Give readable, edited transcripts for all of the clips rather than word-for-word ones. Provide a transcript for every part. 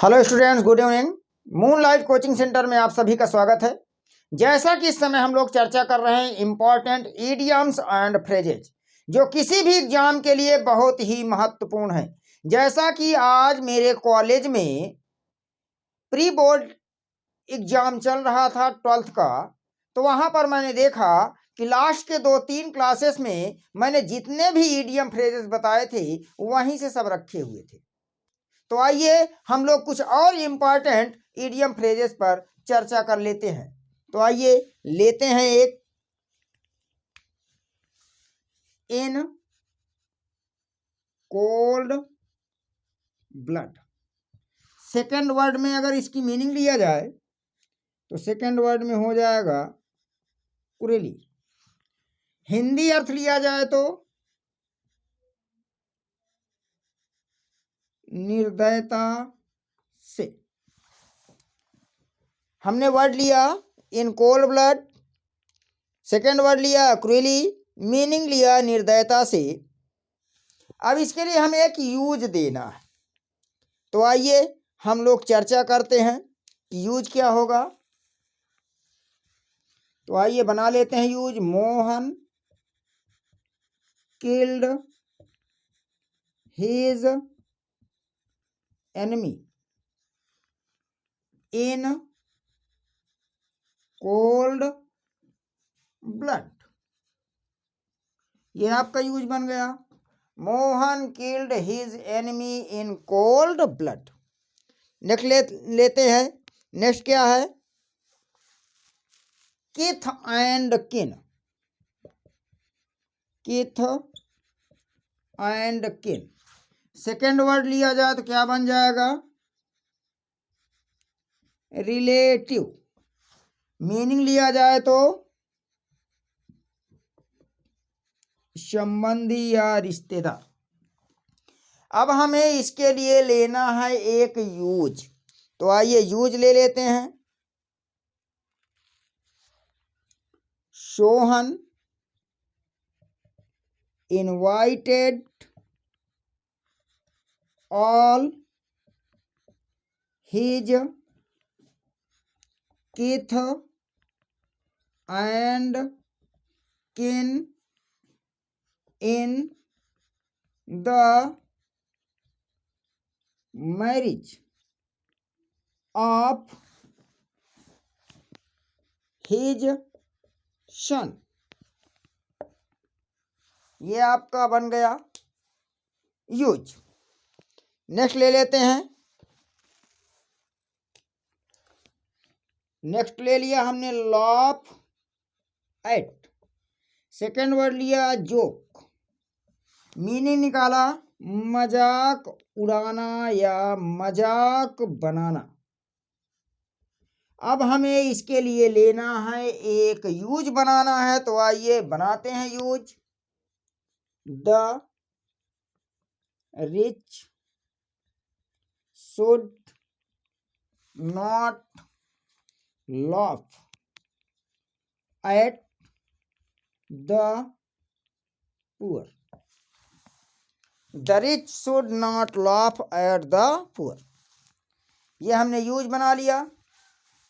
Hello students, good evening. Moonlight coaching centre में आप सभी का स्वागत है। जैसा कि इस समय हम लोग चर्चा कर रहे हैं इंपॉर्टेंट इडियम्स एंड फ्रेजेज, जो किसी भी एग्जाम के लिए बहुत ही महत्वपूर्ण है। जैसा कि आज मेरे कॉलेज में प्री बोर्ड एग्जाम चल रहा था 12th का, तो वहां पर मैंने देखा कि लास्ट के 2-3 क्लासेस में मैंने जितने भी इडियम फ्रेजेस बताए थे वहीं से सब रखे हुए थे। तो आइए हम लोग कुछ और इम्पॉर्टेंट इडियम फ्रेजेस पर चर्चा कर लेते हैं। तो आइए लेते हैं एक in cold blood. Second word में अगर इसकी मीनिंग लिया जाए तो सेकंड वर्ड में हो जाएगा कुरेली। हिंदी अर्थ लिया जाए तो निर्दयता से। हमने वर्ड लिया in cold blood, second word लिया क्रूएली, मीनिंग लिया निर्दयता से। अब इसके लिए हमें एक यूज देना है। तो आइए हम लोग चर्चा करते हैं कि यूज क्या होगा। तो आइए बना लेते हैं use. Mohan killed his enemy in cold blood. ये आपका यूज बन गया। Mohan killed his enemy in cold blood. Next लेते हैं। नेक्स्ट क्या है? किथ एंड किन। किथ एंड किन। सेकेंड वर्ड लिया जाए तो क्या बन जाएगा? रिलेटिव। मीनिंग लिया जाए तो संबंधी या रिश्तेदार। अब हमें इसके लिए लेना है एक यूज। तो आइए यूज ले लेते हैं। Sohan invited all his kith and kin in the marriage of his son. ये आपका बन गया यूज। नेक्स्ट ले लेते हैं। नेक्स्ट ले लिया हमने लॉफ एट। सेकेंड वर्ड लिया जोक। मीनिंग निकाला मजाक उड़ाना या मजाक बनाना। अब हमें इसके लिए लेना है एक यूज बनाना है। तो आइए बनाते हैं use. The rich should not laugh at the poor. The rich should not laugh at the poor. ये हमने यूज बना लिया।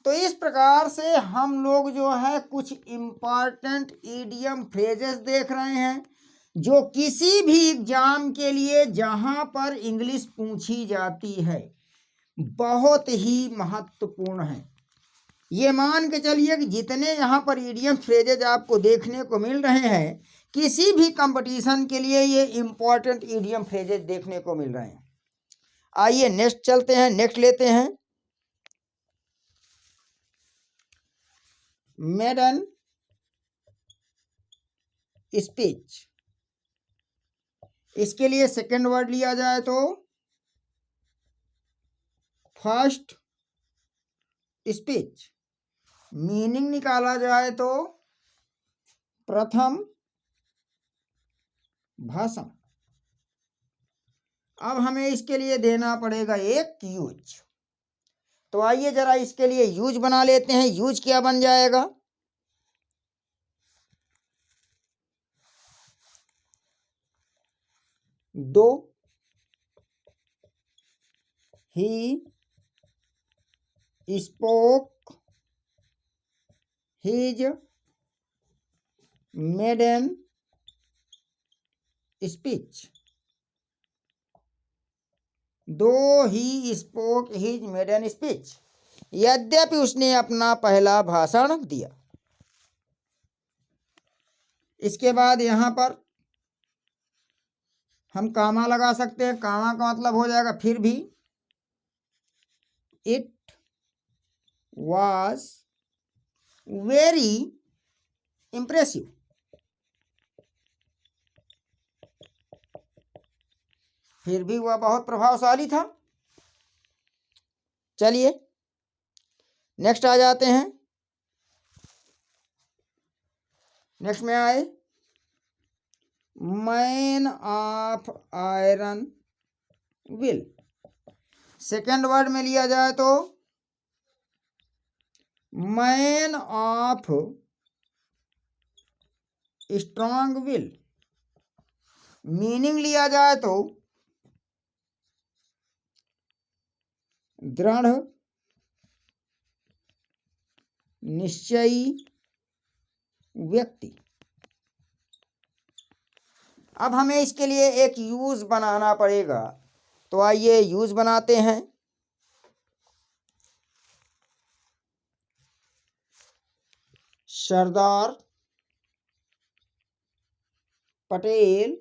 तो इस प्रकार से हम लोग जो है कुछ इम्पॉर्टेंट इडियम फ्रेजेस देख रहे हैं, जो किसी भी एग्जाम के लिए जहां पर इंग्लिश पूछी जाती है बहुत ही महत्वपूर्ण है। ये मान के चलिए कि जितने यहाँ पर इडियम फ्रेजेज आपको देखने को मिल रहे हैं, किसी भी कंपटीशन के लिए ये इम्पॉर्टेंट इडियम फ्रेजेज देखने को मिल रहे हैं। आइए नेक्स्ट चलते हैं। नेक्स्ट लेते हैं मेडन स्पीच। इसके लिए सेकंड वर्ड लिया जाए तो फर्स्ट स्पीच। मीनिंग निकाला जाए तो प्रथम भाषण। अब हमें इसके लिए देना पड़ेगा एक यूज। तो आइए जरा इसके लिए यूज बना लेते हैं। यूज क्या बन जाएगा? दो ही spoke his maiden speech. Though he spoke his maiden speech. यद्यपि उसने अपना पहला भाषण दिया। इसके बाद यहाँ पर हम कामा लगा सकते हैं। कामा का मतलब हो जाएगा फिर भी। It was very impressive. फिर भी वह बहुत प्रभावशाली था। चलिए नेक्स्ट आ जाते हैं। नेक्स्ट में आए man of iron will. Second word में लिया जाए तो man of strong will. Meaning लिया जाए तो दृढ़ निश्चयी व्यक्ति। अब हमें इसके लिए एक यूज बनाना पड़ेगा, तो आइए यूज बनाते हैं। Sardar Patel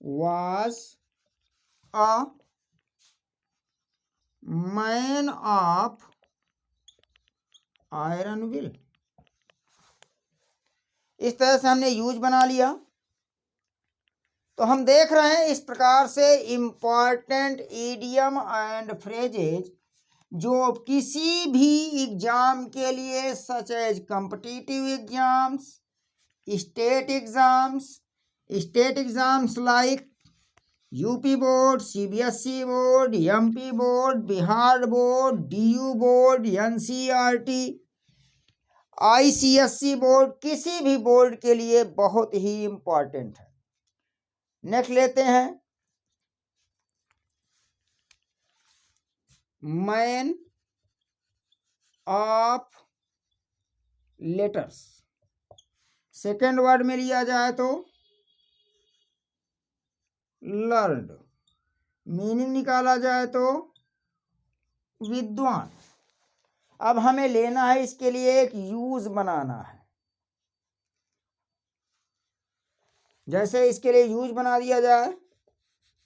was a man of iron will। इस तरह से हमने यूज बना लिया। तो हम देख रहे हैं इस प्रकार से इम्पॉर्टेंट इडियम एंड फ्रेजेज जो किसी भी एग्जाम के लिए such as competitive exams, state exams like UP board, CBSE board, MP board, Bihar board, DU board, NCERT, ICSE board, किसी भी बोर्ड के लिए बहुत ही इम्पॉर्टेंट है। नेक्स्ट लेते हैं man of letters. Second word में लिया जाए तो लर्न्ड। मीनिंग निकाला जाए तो विद्वान। अब हमें लेना है इसके लिए एक यूज बनाना है। जैसे इसके लिए यूज बना दिया जाए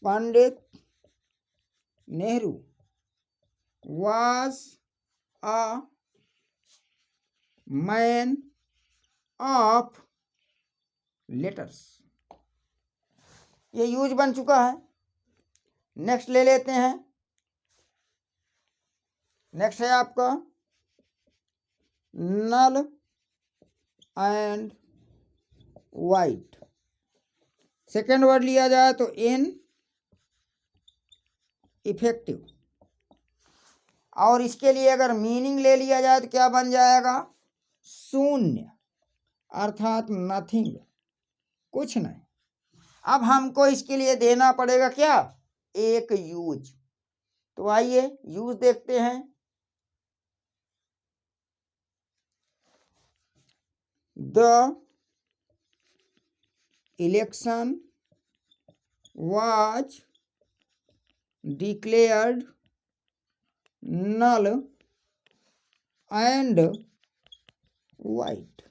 Pandit Nehru was a man of letters। ये यूज बन चुका है। नेक्स्ट ले लेते हैं। नेक्स्ट है आपका null and void. Second word लिया जाए तो इन इफेक्टिव। और इसके लिए अगर मीनिंग ले लिया जाए तो क्या बन जाएगा? शून्य, अर्थात नथिंग, कुछ नहीं। अब हमको इसके लिए देना पड़ेगा क्या? एक यूज। तो आइए यूज देखते हैं। The election was declared null and white।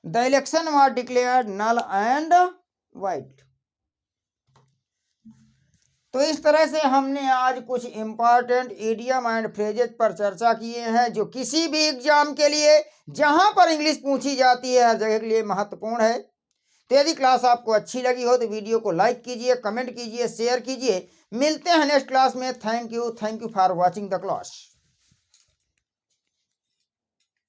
The election was declared null and white। तो इस तरह से हमने आज कुछ इंपॉर्टेंट इडियम एंड फ्रेजेस पर चर्चा किए हैं जो किसी भी एग्जाम के लिए जहां पर इंग्लिश पूछी जाती है हर जगह के लिए महत्वपूर्ण है। तो यदि क्लास आपको अच्छी लगी हो तो वीडियो को लाइक कीजिए, कमेंट कीजिए, शेयर कीजिए। मिलते हैं नेक्स्ट क्लास में। Thank you for watching the class.